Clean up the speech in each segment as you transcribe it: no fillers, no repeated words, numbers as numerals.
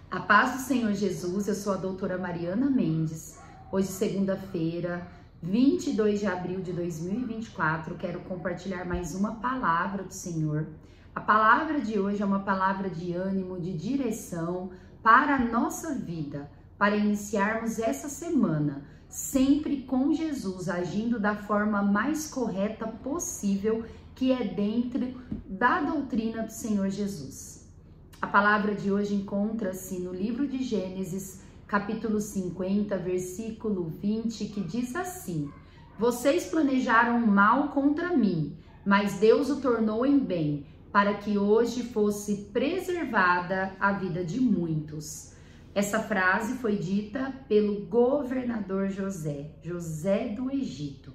A paz do Senhor Jesus, eu sou a doutora Mariana Mendes. Hoje, segunda-feira, 22 de abril de 2024, quero compartilhar mais uma palavra do Senhor. A palavra de hoje é uma palavra de ânimo, de direção para a nossa vida, para iniciarmos essa semana, sempre com Jesus, agindo da forma mais correta possível, que é dentro da doutrina do Senhor Jesus. A palavra de hoje encontra-se no livro de Gênesis, capítulo 50, versículo 20, que diz assim: Vocês planejaram mal contra mim, mas Deus o tornou em bem, para que hoje fosse preservada a vida de muitos. Essa frase foi dita pelo governador José do Egito,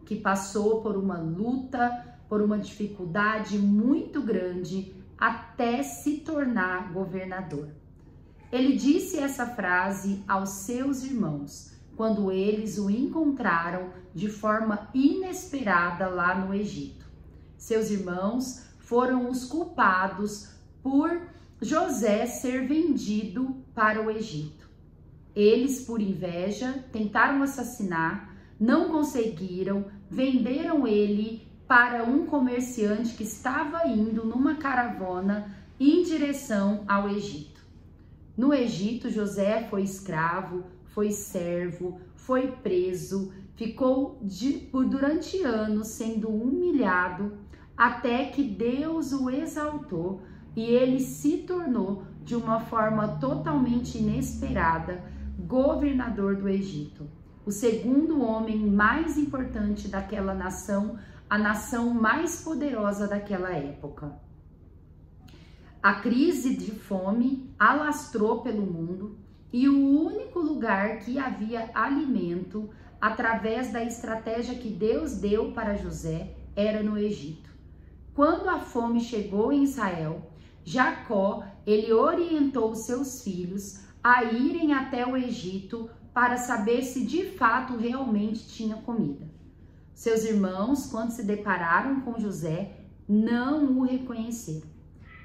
que passou por uma luta, por uma dificuldade muito grande, até se tornar governador. Ele disse essa frase aos seus irmãos, quando eles o encontraram de forma inesperada lá no Egito. Seus irmãos foram os culpados por José ser vendido para o Egito. Eles, por inveja, tentaram assassinar, não conseguiram, venderam ele para um comerciante que estava indo numa caravana em direção ao Egito. No Egito, José foi escravo, foi servo, foi preso, ficou durante anos sendo humilhado, até que Deus o exaltou e ele se tornou, de uma forma totalmente inesperada, governador do Egito. O segundo homem mais importante daquela nação, a nação mais poderosa daquela época. A crise de fome alastrou pelo mundo e o único lugar que havia alimento, através da estratégia que Deus deu para José, era no Egito. Quando a fome chegou em Israel, Jacó, ele orientou seus filhos a irem até o Egito para saber se de fato realmente tinha comida. Seus irmãos, quando se depararam com José, não o reconheceram.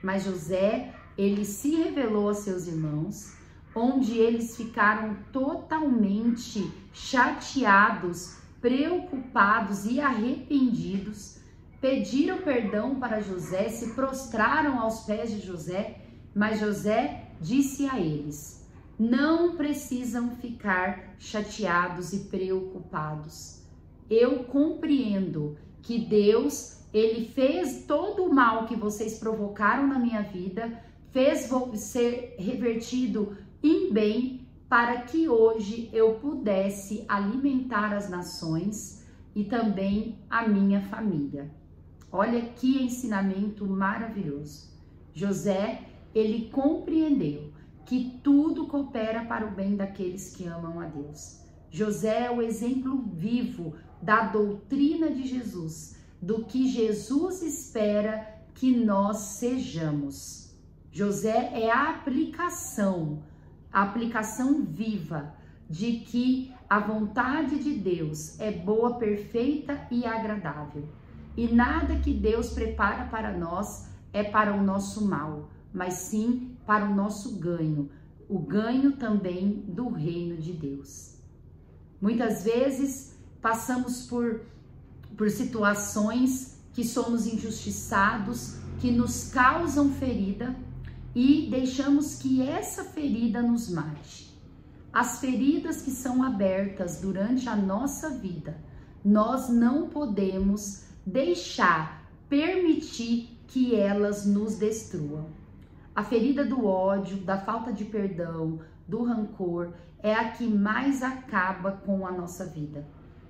Mas José, ele se revelou a seus irmãos, onde eles ficaram totalmente chateados, preocupados e arrependidos, pediram perdão para José, se prostraram aos pés de José, mas José disse a eles: não precisam ficar chateados e preocupados. Eu compreendo que Deus, ele fez todo o mal que vocês provocaram na minha vida, fez ser revertido em bem, para que hoje eu pudesse alimentar as nações e também a minha família. Olha que ensinamento maravilhoso. José, ele compreendeu que tudo coopera para o bem daqueles que amam a Deus. José é o exemplo vivo da doutrina de Jesus, do que Jesus espera que nós sejamos. José é a aplicação viva de que a vontade de Deus é boa, perfeita e agradável. E nada que Deus prepara para nós é para o nosso mal, mas sim para o nosso ganho, o ganho também do reino de Deus. Muitas vezes passamos por situações que somos injustiçados, que nos causam ferida e deixamos que essa ferida nos mate. As feridas que são abertas durante a nossa vida, nós não podemos permitir que elas nos destruam. A ferida do ódio, da falta de perdão, do rancor, é a que mais acaba com a nossa vida.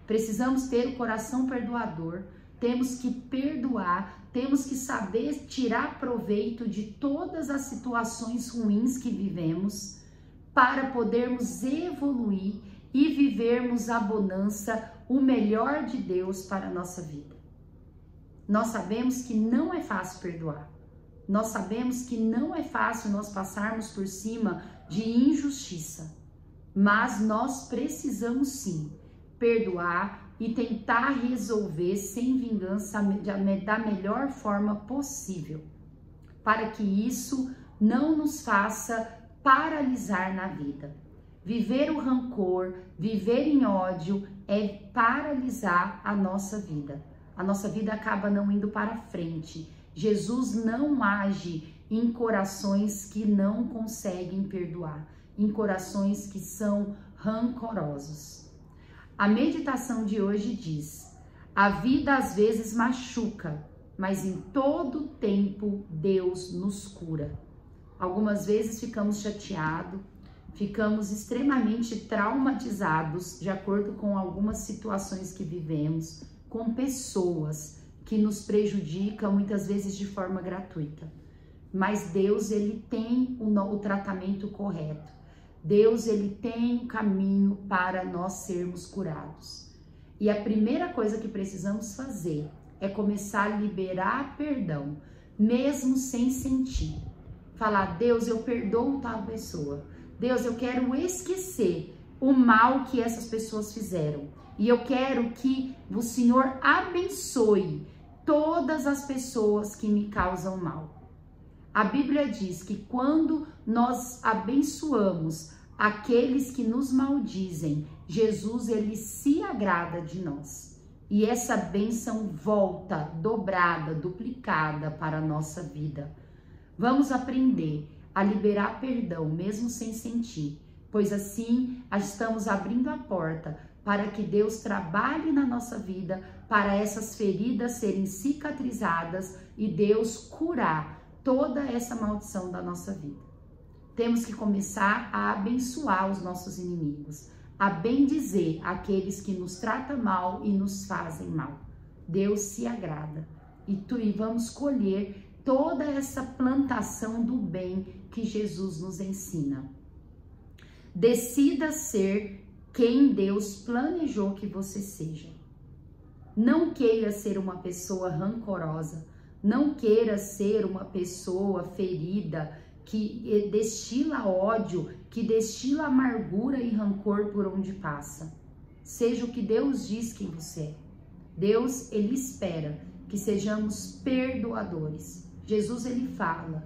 Precisamos ter o coração perdoador, temos que perdoar, temos que saber tirar proveito de todas as situações ruins que vivemos, para podermos evoluir e vivermos a bonança, o melhor de Deus para a nossa vida. Nós sabemos que não é fácil perdoar. Nós sabemos que não é fácil nós passarmos por cima de injustiça, mas nós precisamos sim perdoar e tentar resolver sem vingança da melhor forma possível, para que isso não nos faça paralisar na vida. Viver o rancor, viver em ódio é paralisar a nossa vida. A nossa vida acaba não indo para frente. Jesus não age em corações que não conseguem perdoar, em corações que são rancorosos. A meditação de hoje diz: a vida às vezes machuca, mas em todo tempo Deus nos cura. Algumas vezes ficamos chateados, ficamos extremamente traumatizados de acordo com algumas situações que vivemos, com pessoas que nos prejudicam muitas vezes de forma gratuita. Mas Deus, ele tem o tratamento correto. Deus, ele tem o caminho para nós sermos curados. E a primeira coisa que precisamos fazer é começar a liberar perdão, mesmo sem sentir. Falar: Deus, eu perdoo tal pessoa. Deus, eu quero esquecer o mal que essas pessoas fizeram. E eu quero que o Senhor abençoe todas as pessoas que me causam mal. A Bíblia diz que quando nós abençoamos aqueles que nos maldizem, Jesus, ele se agrada de nós. E essa bênção volta dobrada, duplicada para a nossa vida. Vamos aprender a liberar perdão, mesmo sem sentir, pois assim estamos abrindo a porta para que Deus trabalhe na nossa vida, para essas feridas serem cicatrizadas e Deus curar toda essa maldição da nossa vida. Temos que começar a abençoar os nossos inimigos, a bendizer aqueles que nos tratam mal e nos fazem mal. Deus se agrada e vamos colher toda essa plantação do bem que Jesus nos ensina. Decida ser quem Deus planejou que você seja. Não queira ser uma pessoa rancorosa, não queira ser uma pessoa ferida, que destila ódio, que destila amargura e rancor por onde passa. Seja o que Deus diz que você é. Deus, ele espera que sejamos perdoadores. Jesus, ele fala: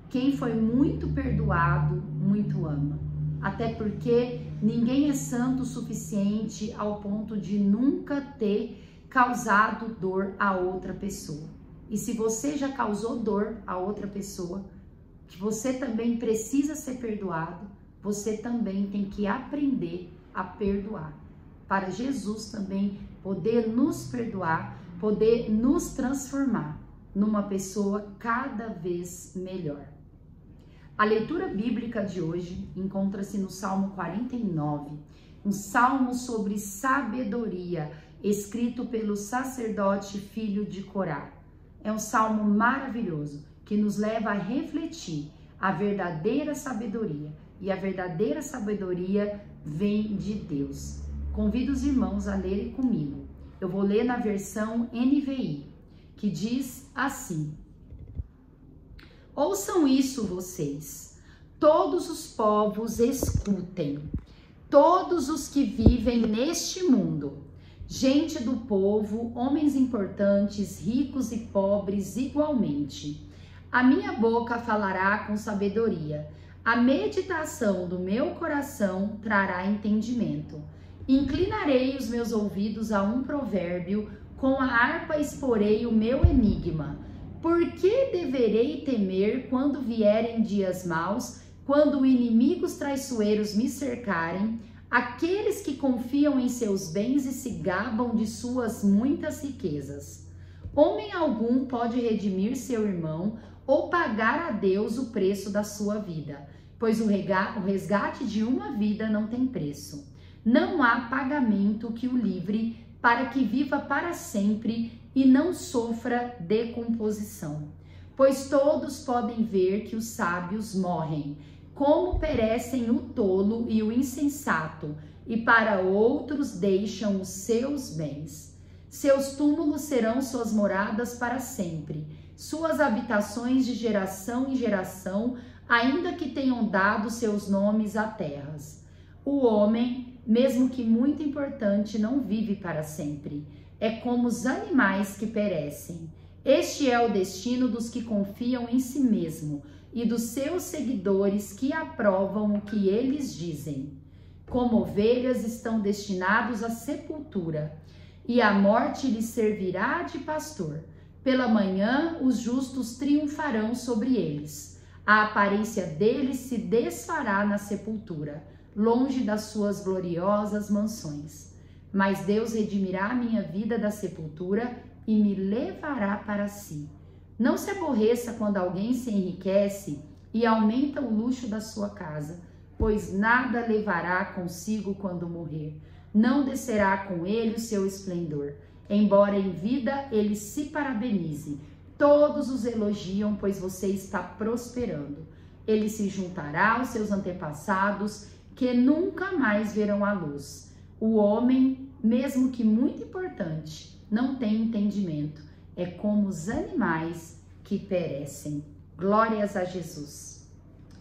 quem foi muito perdoado, muito ama. Até porque ninguém é santo o suficiente ao ponto de nunca ter causado dor a outra pessoa. E se você já causou dor a outra pessoa, que você também precisa ser perdoado, você também tem que aprender a perdoar. Para Jesus também poder nos perdoar, poder nos transformar numa pessoa cada vez melhor. A leitura bíblica de hoje encontra-se no Salmo 49, um salmo sobre sabedoria, escrito pelo sacerdote filho de Corá. É um salmo maravilhoso que nos leva a refletir a verdadeira sabedoria. E a verdadeira sabedoria vem de Deus. Convido os irmãos a lerem comigo. Eu vou ler na versão NVI, que diz assim: ouçam isso vocês, todos os povos escutem, todos os que vivem neste mundo, gente do povo, homens importantes, ricos e pobres igualmente. A minha boca falará com sabedoria, a meditação do meu coração trará entendimento. Inclinarei os meus ouvidos a um provérbio, com a harpa exporei o meu enigma. Por que deverei temer quando vierem dias maus, quando inimigos traiçoeiros me cercarem, aqueles que confiam em seus bens e se gabam de suas muitas riquezas? Homem algum pode redimir seu irmão ou pagar a Deus o preço da sua vida, pois o resgate de uma vida não tem preço. Não há pagamento que o livre para que viva para sempre e não sofra decomposição. Pois todos podem ver que os sábios morrem, como perecem o tolo e o insensato, e para outros deixam os seus bens. Seus túmulos serão suas moradas para sempre, suas habitações de geração em geração, ainda que tenham dado seus nomes a terras. O homem, mesmo que muito importante, não vive para sempre. É como os animais que perecem. Este é o destino dos que confiam em si mesmo, e dos seus seguidores que aprovam o que eles dizem. Como ovelhas estão destinados à sepultura, e a morte lhes servirá de pastor. Pela manhã os justos triunfarão sobre eles. A aparência deles se desfará na sepultura, longe das suas gloriosas mansões. Mas Deus redimirá a minha vida da sepultura e me levará para si. Não se aborreça quando alguém se enriquece e aumenta o luxo da sua casa, pois nada levará consigo quando morrer. Não descerá com ele o seu esplendor, embora em vida ele se parabenize. Todos os elogiam, pois você está prosperando. Ele se juntará aos seus antepassados, que nunca mais verão a luz. O homem, mesmo que muito importante, não tem entendimento. É como os animais que perecem. Glórias a Jesus.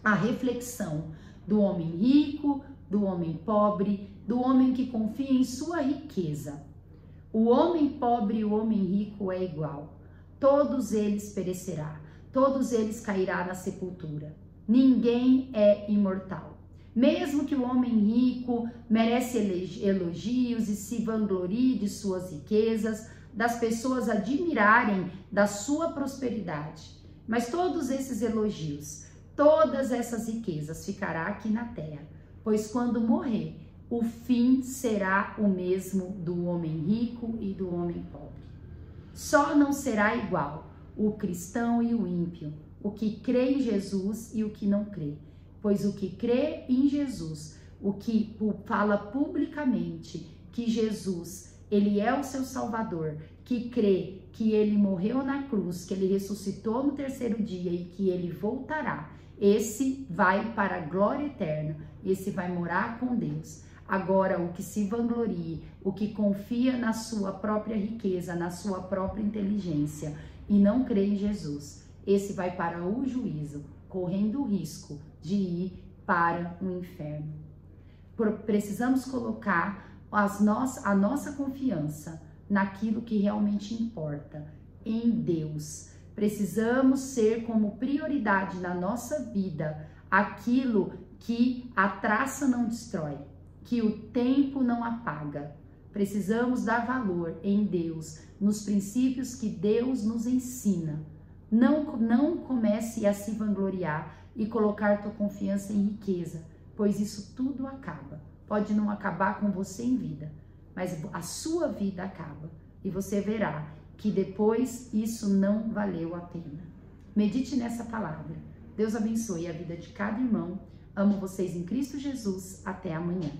A reflexão do homem rico, do homem pobre, do homem que confia em sua riqueza. O homem pobre e o homem rico é igual. Todos eles perecerá, todos eles cairá na sepultura. Ninguém é imortal. Mesmo que o homem rico merece elogios e se vanglorie de suas riquezas, das pessoas admirarem da sua prosperidade. Mas todos esses elogios, todas essas riquezas ficará aqui na terra, pois quando morrer, o fim será o mesmo do homem rico e do homem pobre. Só não será igual o cristão e o ímpio, o que crê em Jesus e o que não crê, pois o que crê em Jesus, o que fala publicamente que Jesus, ele é o seu Salvador, que crê que ele morreu na cruz, que ele ressuscitou no terceiro dia e que ele voltará, esse vai para a glória eterna, esse vai morar com Deus. Agora, o que se vanglorie, o que confia na sua própria riqueza, na sua própria inteligência e não crê em Jesus, esse vai para o juízo, correndo o risco de ir para o inferno. Precisamos colocar a nossa confiança naquilo que realmente importa, em Deus. Precisamos ser como prioridade na nossa vida aquilo que a traça não destrói, que o tempo não apaga. Precisamos dar valor em Deus, nos princípios que Deus nos ensina. Não comece a se vangloriar e colocar tua confiança em riqueza, pois isso tudo acaba. Pode não acabar com você em vida, mas a sua vida acaba e você verá que depois isso não valeu a pena. Medite nessa palavra. Deus abençoe a vida de cada irmão. Amo vocês em Cristo Jesus. Até amanhã.